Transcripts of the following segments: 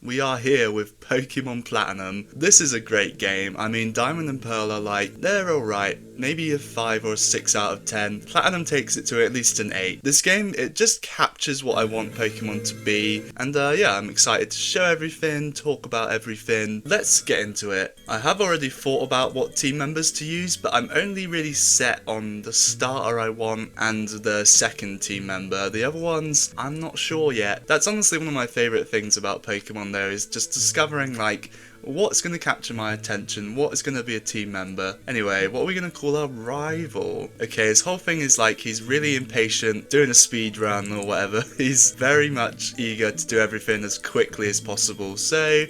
We are here with Pokemon Platinum. This is a great game. I mean, Diamond and Pearl are like, they're alright. Maybe a 5 or a 6 out of 10. Platinum takes it to at least an 8. This game, it just captures what I want Pokemon to be. And yeah, I'm excited to show everything, talk about everything. Let's get into it. I have already thought about what team members to use, but I'm only really set on the starter I want and the second team member. The other ones, I'm not sure yet. That's honestly one of my favourite things about Pokemon though, is just discovering like what's going to capture my attention, what is going to be a team member. Anyway, what are we going to call our rival? Okay, his whole thing is like he's really impatient, doing a speed run or whatever. He's very much eager to do everything as quickly as possible, so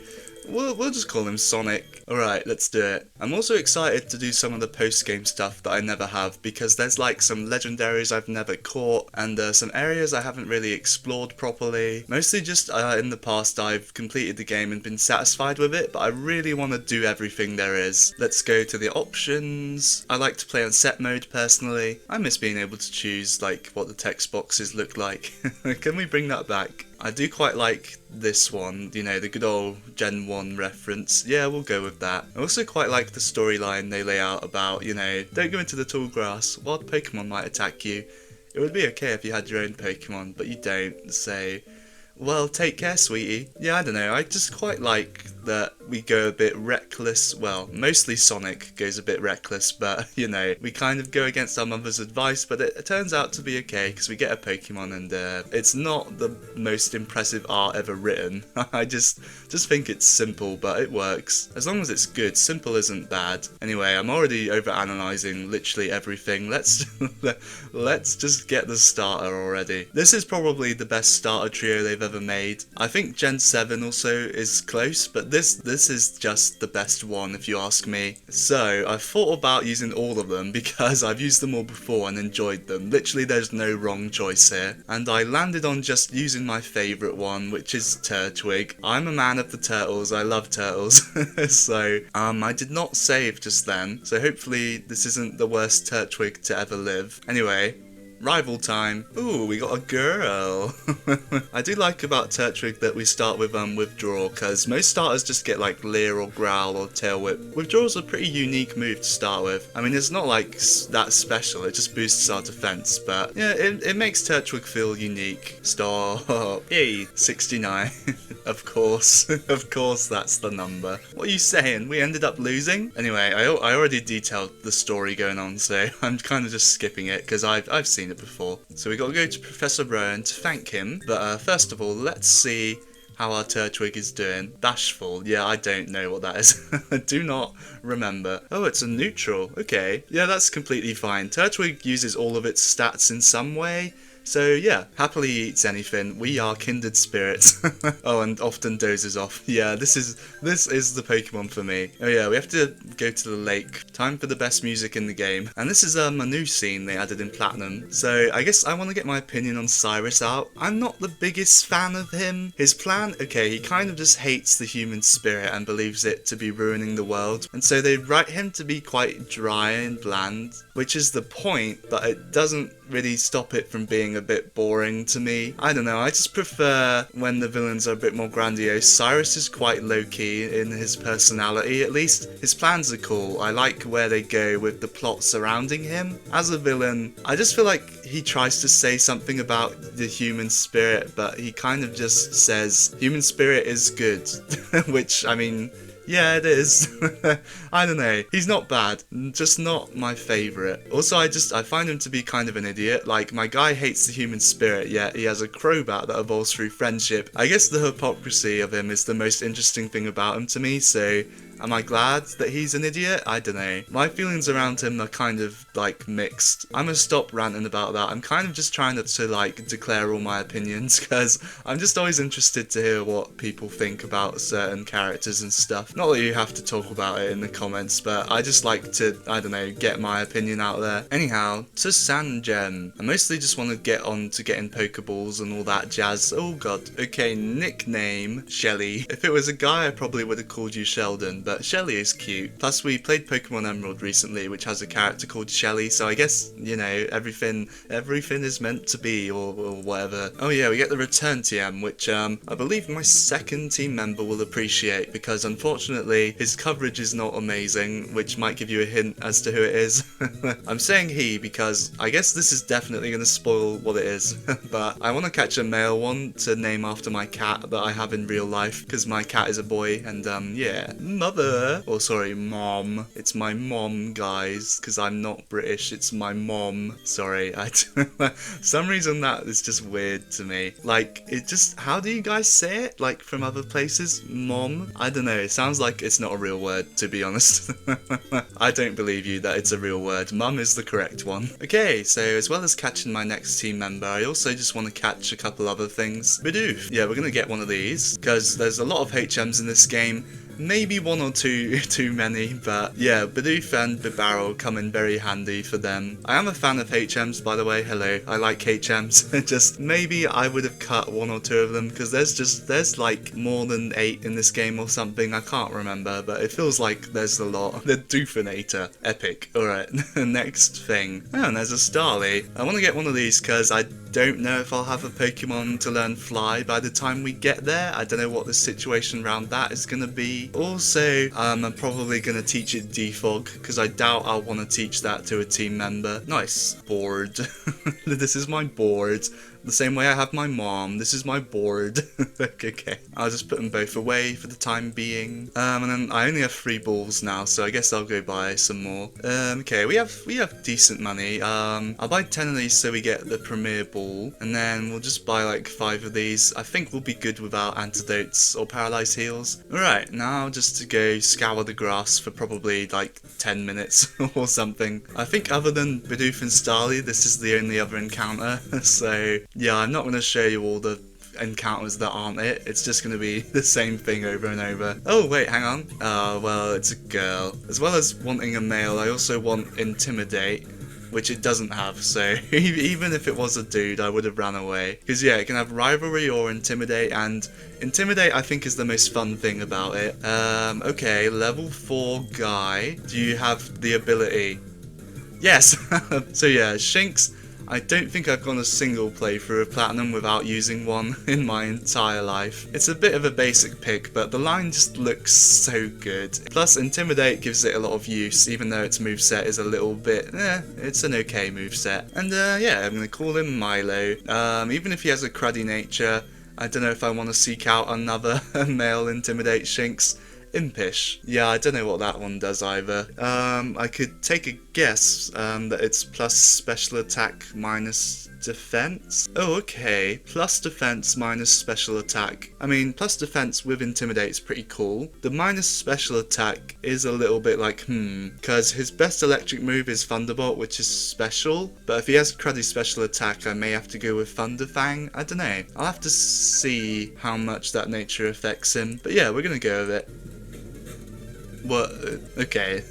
we'll just call him Sonic. Alright, let's do it. I'm also excited to do some of the post-game stuff that I never have, because there's like some legendaries I've never caught, and some areas I haven't really explored properly. Mostly just in the past I've completed the game and been satisfied with it, but I really want to do everything there is. Let's go to the options. I like to play on set mode personally. I miss being able to choose like what the text boxes look like. Can we bring that back? I do quite like this one, you know, the good old Gen 1 reference. Yeah, we'll go with that. I also quite like the storyline they lay out about, you know, don't go into the tall grass, wild Pokemon might attack you. It would be okay if you had your own Pokemon, but you don't, so well, take care, sweetie. Yeah, I don't know, I just quite like that we go a bit reckless. Well, mostly Sonic goes a bit reckless, but, you know, we kind of go against our mother's advice, but it turns out to be okay, because we get a Pokemon and it's not the most impressive art ever written. I just think it's simple, but it works. As long as it's good, simple isn't bad. Anyway, I'm already overanalyzing literally everything. Let's just get the starter already. This is probably the best starter trio they've ever made. I think Gen 7 also is close, but this is just the best one if you ask me. So I've thought about using all of them because I've used them all before and enjoyed them. Literally there's no wrong choice here. And I landed on just using my favourite one, which is Turtwig. I'm a man of the turtles, I love turtles. So I did not save just then, so hopefully this isn't the worst Turtwig to ever live. Anyway, rival time. Ooh, we got a girl. I do like about Turtwig that we start with Withdraw, because most starters just get like Leer or Growl or Tail Whip. Withdraw's a pretty unique move to start with. I mean, it's not like that special, it just boosts our defense, but yeah, it makes Turtwig feel unique. Stop. Yay, 69. Of course. Of course that's the number. What are you saying? We ended up losing? Anyway, I already detailed the story going on, so I'm kind of just skipping it, because I've seen it before. So we got to go to Professor Rowan to thank him, but first of all, let's see how our Turtwig is doing. Bashful, yeah, I don't know what that is. I do not remember. Oh, it's a neutral, okay. Yeah, that's completely fine. Turtwig uses all of its stats in some way, so yeah, happily eats anything. We are kindred spirits. Oh, and often dozes off. Yeah, this is the Pokemon for me. Oh yeah, we have to go to the lake. Time for the best music in the game. And this is a new scene they added in Platinum. So I guess I want to get my opinion on Cyrus out. I'm not the biggest fan of him. His plan, okay, he kind of just hates the human spirit and believes it to be ruining the world. And so they write him to be quite dry and bland, which is the point, but it doesn't really stop it from being a bit boring to me. I don't know, I just prefer when the villains are a bit more grandiose. Cyrus is quite low-key in his personality, at least. His plans are cool. I like where they go with the plot surrounding him. As a villain, I just feel like he tries to say something about the human spirit, but he kind of just says, human spirit is good. Which, I mean, yeah, it is. I don't know. He's not bad, just not my favourite. Also, I find him to be kind of an idiot. Like, my guy hates the human spirit, yet he has a Crobat that evolves through friendship. I guess the hypocrisy of him is the most interesting thing about him to me, so am I glad that he's an idiot? I don't know. My feelings around him are kind of, like, mixed. I'm gonna stop ranting about that. I'm kind of just trying to like, declare all my opinions, because I'm just always interested to hear what people think about certain characters and stuff. Not that you have to talk about it in the comments, but I just like to, I don't know, get my opinion out there. Anyhow, to Sandgem. I mostly just want to get on to getting Pokeballs and all that jazz. Oh god. Okay, nickname, Shelly. If it was a guy, I probably would have called you Sheldon. but Shelly is cute. Plus, we played Pokemon Emerald recently, which has a character called Shelly, so I guess, you know, everything is meant to be, or whatever. Oh yeah, we get the return TM, which I believe my second team member will appreciate, because unfortunately his coverage is not amazing, which might give you a hint as to who it is. I'm saying he because I guess this is definitely going to spoil what it is, but I want to catch a male one to name after my cat that I have in real life, because my cat is a boy, and yeah, mother, or sorry, mom, it's my mom, guys, because I'm not British, it's my mom, sorry, some reason that is just weird to me, like, it just, how do you guys say it, like, from other places, mom, I don't know, it sounds like it's not a real word, to be honest. I don't believe you that it's a real word, mum is the correct one. Okay, so as well as catching my next team member, I also just want to catch a couple other things. Bidoof, yeah, we're gonna get one of these, because there's a lot of HMs in this game. Maybe one or two too many, but yeah, Bidoof and Bibarel come in very handy for them. I am a fan of HMs, by the way, hello, I like HMs, just maybe I would have cut one or two of them, because there's like more than 8 in this game or something, I can't remember, but it feels like there's a lot. The Doofinator, epic. Alright, next thing. Oh, and there's a Starly. I want to get one of these because I don't know if I'll have a Pokemon to learn Fly by the time we get there. I don't know what the situation around that is going to be. Also, I'm probably going to teach it Defog, because I doubt I'll want to teach that to a team member. Nice. Board. This is my board. The same way I have my mom, this is my board. Okay, I'll just put them both away for the time being. And then I only have 3 balls now, so I guess I'll go buy some more. Okay, we have decent money. I'll buy 10 of these so we get the premier ball, and then we'll just buy like 5 of these. I think we'll be good without antidotes or paralyzed heals. Alright, now just to go scour the grass for probably like 10 minutes or something. I think other than Bidoof and Starly, this is the only other encounter, so yeah, I'm not going to show you all the encounters that aren't it. It's just going to be the same thing over and over. Oh, wait, hang on. Well, it's a girl. As well as wanting a male, I also want Intimidate, which it doesn't have, so even if it was a dude, I would have ran away. Because yeah, it can have Rivalry or Intimidate, and Intimidate I think is the most fun thing about it. Okay, level 4 guy. Do you have the ability? Yes! So yeah, Shinx, I don't think I've gone a single playthrough of Platinum without using one in my entire life. It's a bit of a basic pick, but the line just looks so good. Plus, Intimidate gives it a lot of use, even though its moveset is a little bit, it's an okay moveset. And yeah, I'm gonna call him Milo. Even if he has a cruddy nature, I don't know if I want to seek out another male Intimidate Shinx. Impish. Yeah, I don't know what that one does either. I could take a guess that it's plus special attack minus defense. Oh, okay. Plus defense minus special attack. I mean, plus defense with Intimidate is pretty cool. The minus special attack is a little bit like, because his best electric move is Thunderbolt, which is special, but if he has cruddy special attack, I may have to go with Thunderfang. I don't know. I'll have to see how much that nature affects him. But yeah, we're gonna go with it. What? Okay.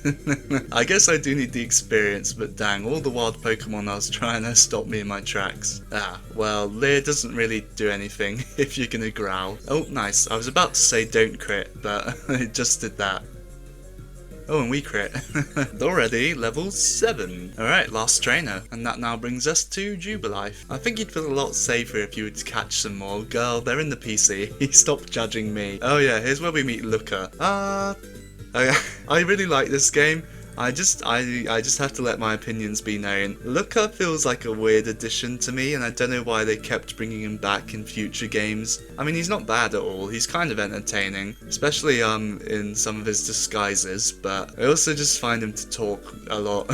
I guess I do need the experience, but dang, all the wild Pokemon I was trying to stop me in my tracks. Ah, well, Leer doesn't really do anything if you're gonna growl. Oh, nice. I was about to say don't crit, but it just did that. Oh, and we crit. Already level 7. Alright, last trainer. And that now brings us to Jubilife. I think you'd feel a lot safer if you would catch some more. Girl, they're in the PC. Stop judging me. Oh yeah, here's where we meet Looker. I really like this game. I just have to let my opinions be known. Looker feels like a weird addition to me, and I don't know why they kept bringing him back in future games. I mean, he's not bad at all, he's kind of entertaining, especially in some of his disguises, but I also just find him to talk a lot.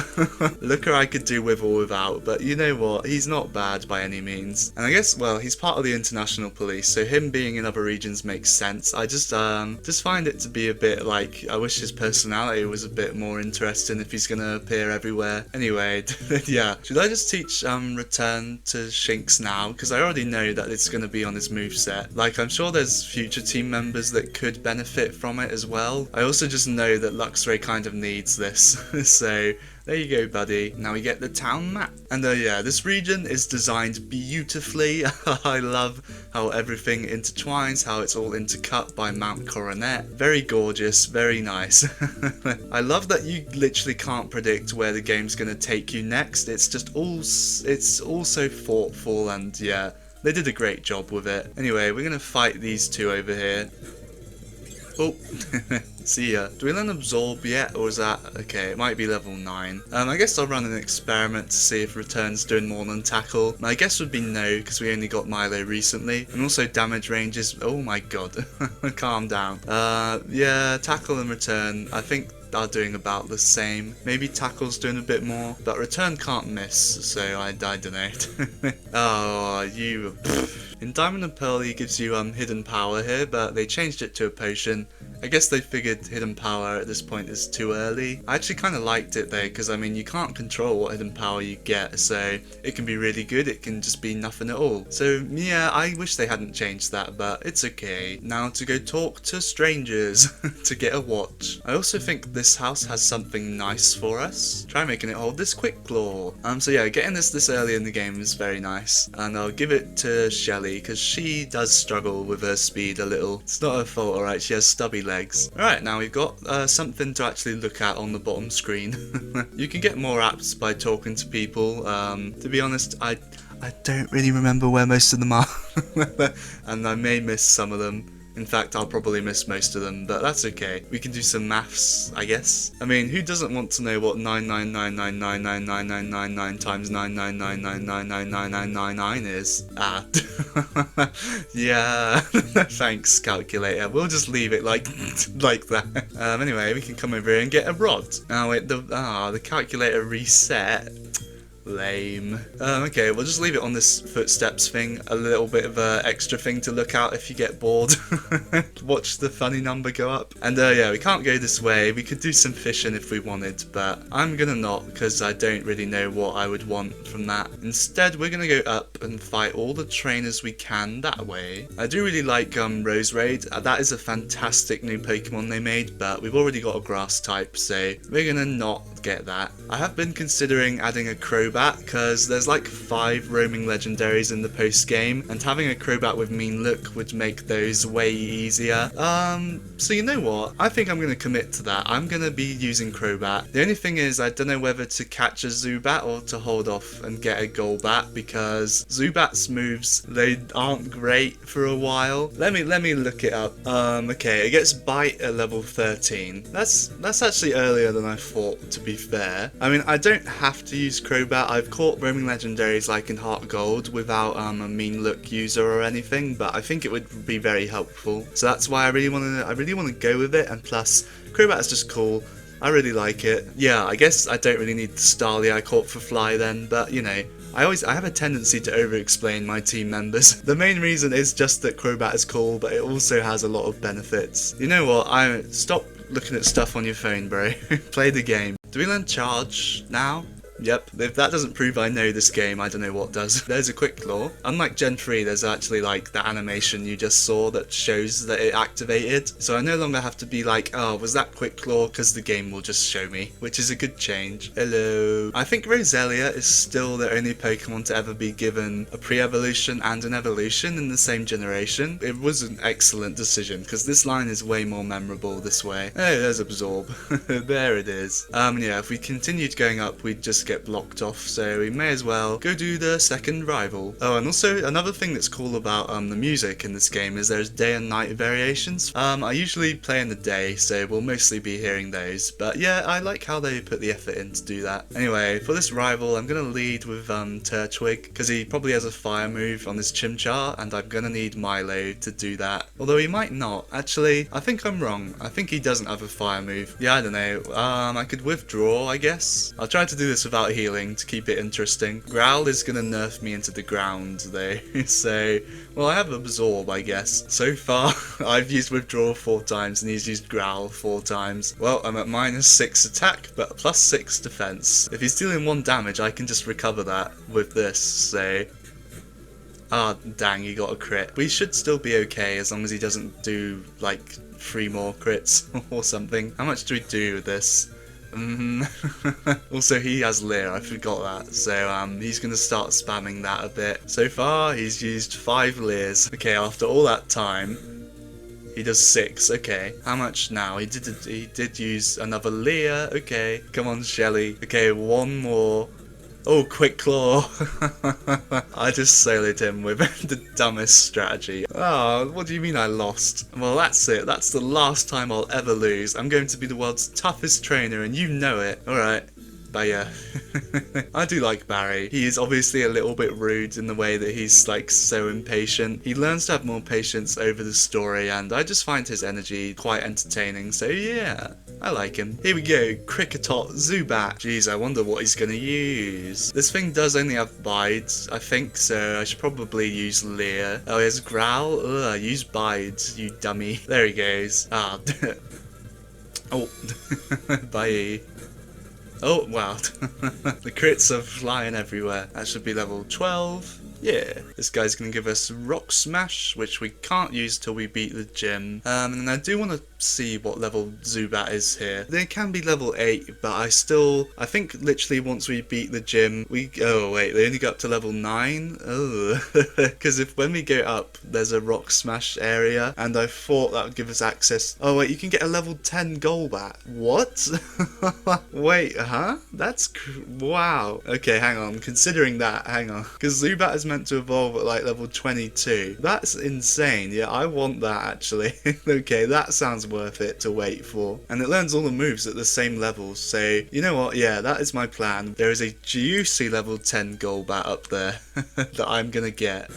Looker I could do with or without, but you know what, he's not bad by any means. And I guess, well, he's part of the international police, so him being in other regions makes sense. I just find it to be a bit like, I wish his personality was a bit more interesting if he's gonna appear everywhere. Anyway, yeah. Should I just teach Return to Shinx now? Because I already know that it's gonna be on his moveset. Like, I'm sure there's future team members that could benefit from it as well. I also just know that Luxray kind of needs this. So There you go, buddy. Now we get the town map. And yeah, this region is designed beautifully. I love how everything intertwines, how it's all intercut by Mount Coronet. Very gorgeous, very nice. I love that you literally can't predict where the game's gonna take you next. It's all so thoughtful, and yeah, they did a great job with it. Anyway, we're gonna fight these two over here. Oh, see ya. Do we learn Absorb yet, or is that... Okay, it might be level 9. I guess I'll run an experiment to see if Return's doing more than Tackle. My guess would be no, because we only got Milo recently. And also damage ranges... Oh my god. Calm down. Yeah, Tackle and Return, I think are doing about the same. Maybe Tackle's doing a bit more, but Return can't miss, so I don't know. Oh, you... In Diamond and Pearl, he gives you hidden power here, but they changed it to a potion. I guess they figured hidden power at this point is too early. I actually kind of liked it though, because I mean, you can't control what hidden power you get, so it can be really good, it can just be nothing at all. So yeah, I wish they hadn't changed that, but it's okay. Now to go talk to strangers to get a watch. I also think this house has something nice for us. Try making it hold this quick claw. So yeah, getting this early in the game is very nice, and I'll give it to Shelly because she does struggle with her speed a little. It's not her fault, alright, she has stubby legs. Alright, now we've got something to actually look at on the bottom screen. You can get more apps by talking to people. To be honest, I don't really remember where most of them are, and I may miss some of them. In fact, I'll probably miss most of them, but that's okay. We can do some maths, I guess. I mean, who doesn't want to know what 99999999999 times 999999999 is? Ah. Yeah. Thanks, calculator. We'll just leave it like that. Anyway, we can come over here and get a rod. Now, the calculator reset. Lame. Okay, we'll just leave it on this footsteps thing. A little bit of a extra thing to look out if you get bored. Watch the funny number go up. And yeah, we can't go this way. We could do some fishing if we wanted, but I'm gonna not because I don't really know what I would want from that. Instead, we're gonna go up and fight all the trainers we can that way. I do really like Rose Raid. That is a fantastic new Pokemon they made, but we've already got a grass type, so we're gonna not get that. I have been considering adding a Crobat because there's like 5 roaming legendaries in the post game, and having a Crobat with mean look would make those way easier. So you know what? I think I'm gonna commit to that. I'm gonna be using Crobat. The only thing is I don't know whether to catch a Zubat or to hold off and get a Golbat, because Zubat's moves, they aren't great for a while. Let me look it up. Okay, it gets Bite at level 13. That's actually earlier than I thought, to be fair. I mean, I don't have to use Crobat. I've caught roaming legendaries like in Heart Gold without a mean look user or anything, but I think it would be very helpful. So that's why I really want to go with it, and plus Crobat is just cool. I really like it. Yeah, I guess I don't really need the Starly I caught for Fly then, but you know, I have a tendency to over-explain my team members. The main reason is just that Crobat is cool, but it also has a lot of benefits. You know what? Stop looking at stuff on your phone, bro. Play the game. Do we learn Charge now? Yep, if that doesn't prove I know this game, I don't know what does. There's a Quick Claw. Unlike Gen 3, there's actually like that animation you just saw that shows that it activated. So I no longer have to be like, oh, was that Quick Claw? Because the game will just show me, which is a good change. Hello. I think Roselia is still the only Pokemon to ever be given a pre-evolution and an evolution in the same generation. It was an excellent decision, because this line is way more memorable this way. Oh, there's Absorb. There it is. Yeah, if we continued going up, we'd just get blocked off, so we may as well go do the second rival. Oh, and also another thing that's cool about the music in this game is there's day and night variations. I usually play in the day, so we'll mostly be hearing those, but yeah, I like how they put the effort in to do that. Anyway, for this rival, I'm gonna lead with Turtwig, because he probably has a fire move on his Chimchar, and I'm gonna need Milo to do that. Although he might not. Actually, I think I'm wrong. I think he doesn't have a fire move. Yeah, I don't know. I could withdraw, I guess. I'll try to do this without healing to keep it interesting. Growl is gonna nerf me into the ground though, so, well, I have Absorb, I guess. So far, I've used Withdraw 4 times and he's used Growl 4 times. Well, I'm at -6 attack, but +6 defense. If he's dealing 1 damage, I can just recover that with this, so... Ah, dang, he got a crit. We should still be okay as long as he doesn't do, like, 3 more crits or something. How much do we do with this? Also, he has Leer, I forgot that. So, he's going to start spamming that a bit. So far, he's used 5 Leers. Okay, after all that time, he does 6. Okay, how much now? He did use another Leer. Okay, come on, Shelly. Okay, one more. Oh, Quick Claw. I just soloed him with the dumbest strategy. Oh, what do you mean I lost? Well, that's it. That's the last time I'll ever lose. I'm going to be the world's toughest trainer, and you know it. Alright. But yeah, I do like Barry. He is obviously a little bit rude in the way that he's like so impatient. He learns to have more patience over the story, and I just find his energy quite entertaining, so yeah, I like him. Here we go, Cricketot Zubat. Jeez, I wonder what he's gonna use. This thing does only have Bides, I think, so I should probably use Leer. Oh, he has Growl? Ugh, use Bides, you dummy. There he goes. Ah. Oh. Bye. Oh, wow. The crits are flying everywhere. That should be level 12. Yeah, this guy's going to give us Rock Smash, which we can't use till we beat the gym. And I do want to see what level Zubat is here. They can be level 8, but I think literally once we beat the gym, oh wait, they only go up to level 9? Oh, because when we go up, there's a Rock Smash area, and I thought that would give us access. Oh wait, you can get a level 10 Golbat. What? Wait, huh? Wow. Okay, hang on, considering that, hang on. Because Zubat is meant to evolve at like level 22. That's insane. Yeah, I want that actually. Okay, that sounds worth it to wait for. And it learns all the moves at the same level, so you know what, yeah, that is my plan. There is a juicy level 10 Golbat up there that I'm gonna get.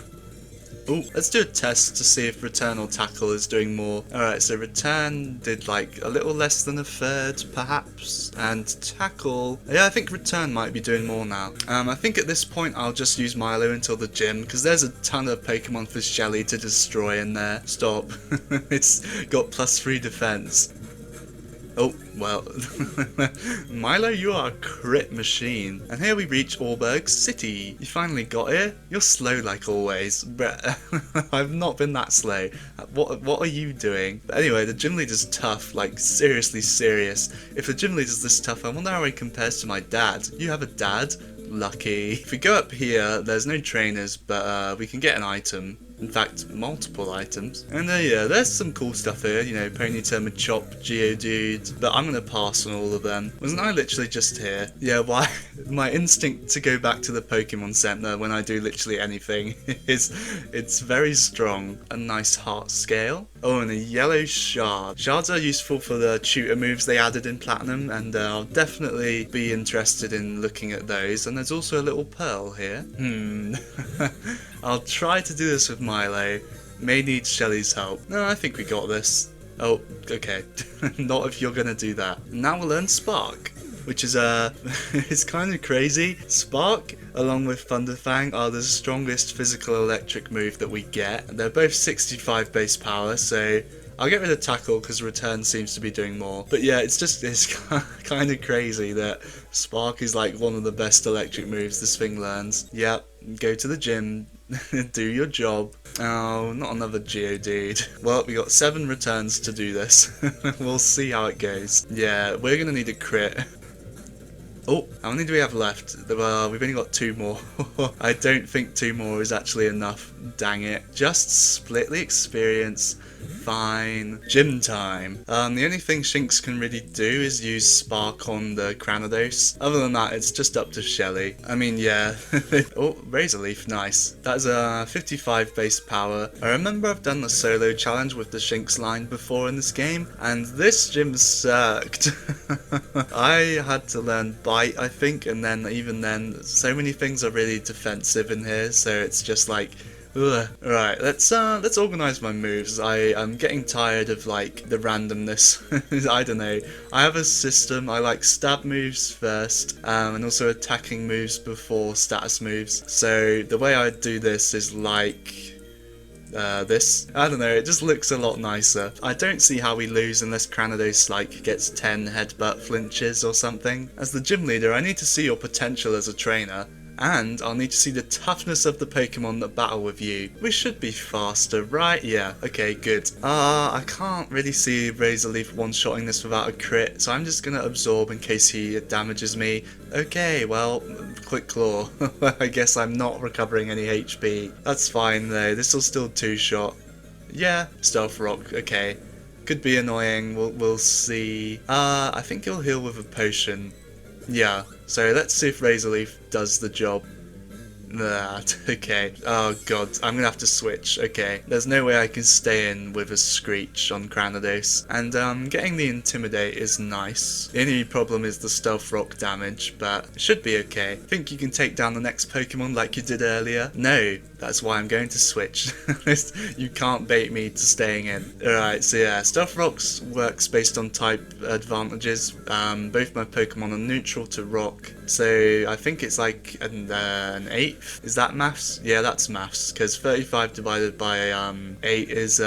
Oh, let's do a test to see if Return or Tackle is doing more. Alright, so Return did like a little less than a third, perhaps. And Tackle, yeah, I think Return might be doing more now. I think at this point I'll just use Milo until the gym, because there's a ton of Pokemon for Shelly to destroy in there. Stop. It's got +3 defense. Oh, well, Milo, you are a crit machine. And here we reach Auberg City. You finally got here? You're slow like always. But I've not been that slow. What are you doing? But anyway, the gym leader's tough, like seriously serious. If the gym leader's this tough, I wonder how he compares to my dad. You have a dad? Lucky. If we go up here, there's no trainers, but we can get an item. In fact, multiple items. And yeah, there's some cool stuff here, you know, Ponyta, Machop, Geodude, but I'm gonna pass on all of them. Wasn't I literally just here? Yeah, why? My instinct to go back to the Pokemon Center when I do literally anything it's very strong. A nice heart scale. Oh, and a yellow shard. Shards are useful for the tutor moves they added in Platinum, and I'll definitely be interested in looking at those. And there's also a little pearl here. I'll try to do this with Milo. May need Shelly's help. No, I think we got this. Oh, okay. Not if you're gonna do that. Now we'll learn Spark, which is it's kind of crazy. Spark, along with Thunderfang, are the strongest physical electric move that we get. They're both 65 base power, so I'll get rid of Tackle because Return seems to be doing more. But yeah, it's kind of crazy that Spark is like one of the best electric moves this thing learns. Yep, go to the gym. Do your job. Oh, not another Geodude. Well, we got 7 returns to do this. We'll see how it goes. Yeah, we're gonna need a crit. Oh, how many do we have left? Well, we've only got 2 more. I don't think 2 more is actually enough. Dang it. Just split the experience. Fine. Gym time. The only thing Shinx can really do is use Spark on the Cranidos. Other than that, it's just up to Shelly. I mean, yeah. Oh, Razor Leaf, nice. That's a 55 base power. I remember I've done the solo challenge with the Shinx line before in this game, and this gym sucked. I had to learn Bite, I think, and then even then, so many things are really defensive in here, so it's just like, ugh. Right, let's organise my moves. I'm getting tired of like the randomness. I don't know. I have a system. I like stab moves first, and also attacking moves before status moves. So the way I do this is like this. I don't know, it just looks a lot nicer. I don't see how we lose unless Cranidos like gets 10 headbutt flinches or something. As the gym leader, I need to see your potential as a trainer. And I'll need to see the toughness of the Pokemon that battle with you. We should be faster, right? Yeah, okay, good. I can't really see Razor Leaf one-shotting this without a crit, so I'm just gonna absorb in case he damages me. Okay, well, Quick Claw. I guess I'm not recovering any HP. That's fine though, this will still two-shot. Yeah, Stealth Rock, okay. Could be annoying, we'll see. I think he'll heal with a potion. Yeah, so let's see if Razor Leaf does the job. That, okay. Oh god, I'm gonna have to switch. Okay, there's no way I can stay in with a Screech on Granados. And getting the Intimidate is nice. The only problem is the Stealth Rock damage, but it should be okay. Think you can take down the next Pokemon like you did earlier? No, that's why I'm going to switch. You can't bait me to staying in. Alright, so yeah, Stealth Rocks works based on type advantages. Both my Pokemon are neutral to Rock, so I think it's like an 8. Is that maths? Yeah, that's maths, because 35 divided by 8 is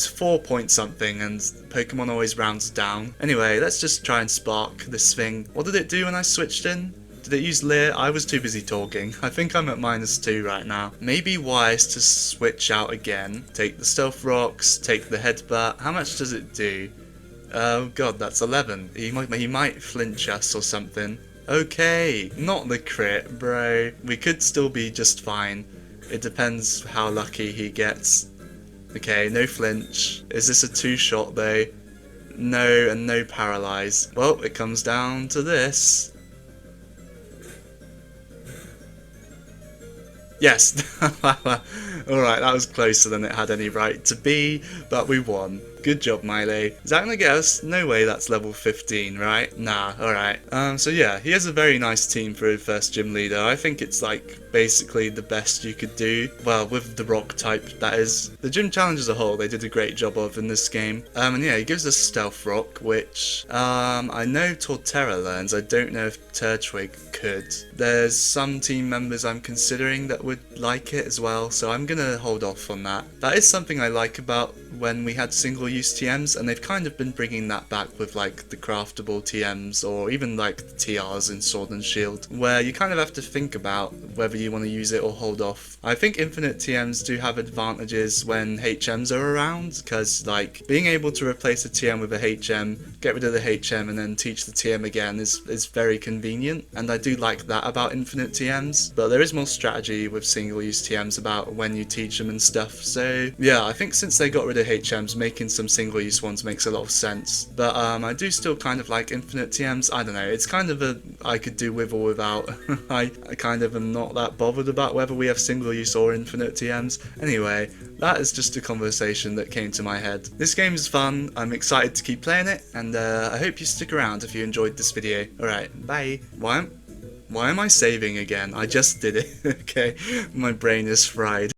4 point something, and Pokemon always rounds down. Anyway, let's just try and spark this thing. What did it do when I switched in? Did it use Leer? I was too busy talking. I think I'm at -2 right now. Maybe wise to switch out again. Take the Stealth Rocks, take the Headbutt. How much does it do? Oh god, that's 11. He might flinch us or something. Okay, not the crit, bro. We could still be just fine. It depends how lucky he gets. Okay, no flinch. Is this a two-shot though? No, and no paralyze. Well, it comes down to this. Yes! Alright, that was closer than it had any right to be, but we won. Good job, Milo. Is that gonna get us? No way that's level 15, right? Nah, alright. So yeah, he has a very nice team for a first gym leader. I think it's like basically the best you could do. Well, with the rock type, that is. The gym challenge as a whole, they did a great job of in this game. And yeah, he gives us Stealth Rock, which I know Torterra learns. I don't know if Turtwig could. There's some team members I'm considering that would like it as well, so I'm gonna hold off on that. That is something I like about when we had single-use TMs, and they've kind of been bringing that back with like the craftable TMs, or even like the TRs in Sword and Shield, where you kind of have to think about whether you want to use it or hold off. I think infinite TMs do have advantages when HMs are around, because like being able to replace a TM with a HM, get rid of the HM and then teach the TM again is very convenient, and I do like that about infinite TMs, but there is more strategy with single-use TMs about when you teach them and stuff. So yeah, I think since they got rid of HMs, making some single-use ones makes a lot of sense, but I do still kind of like infinite TMs. I don't know, it's kind of a I could do with or without. I kind of am not that bothered about whether we have single-use or infinite TMs. Anyway, that is just a conversation that came to my head. This game is fun, I'm excited to keep playing it, and I hope you stick around if you enjoyed this video. Alright, bye. Why am I saving again? I just did it. Okay, my brain is fried.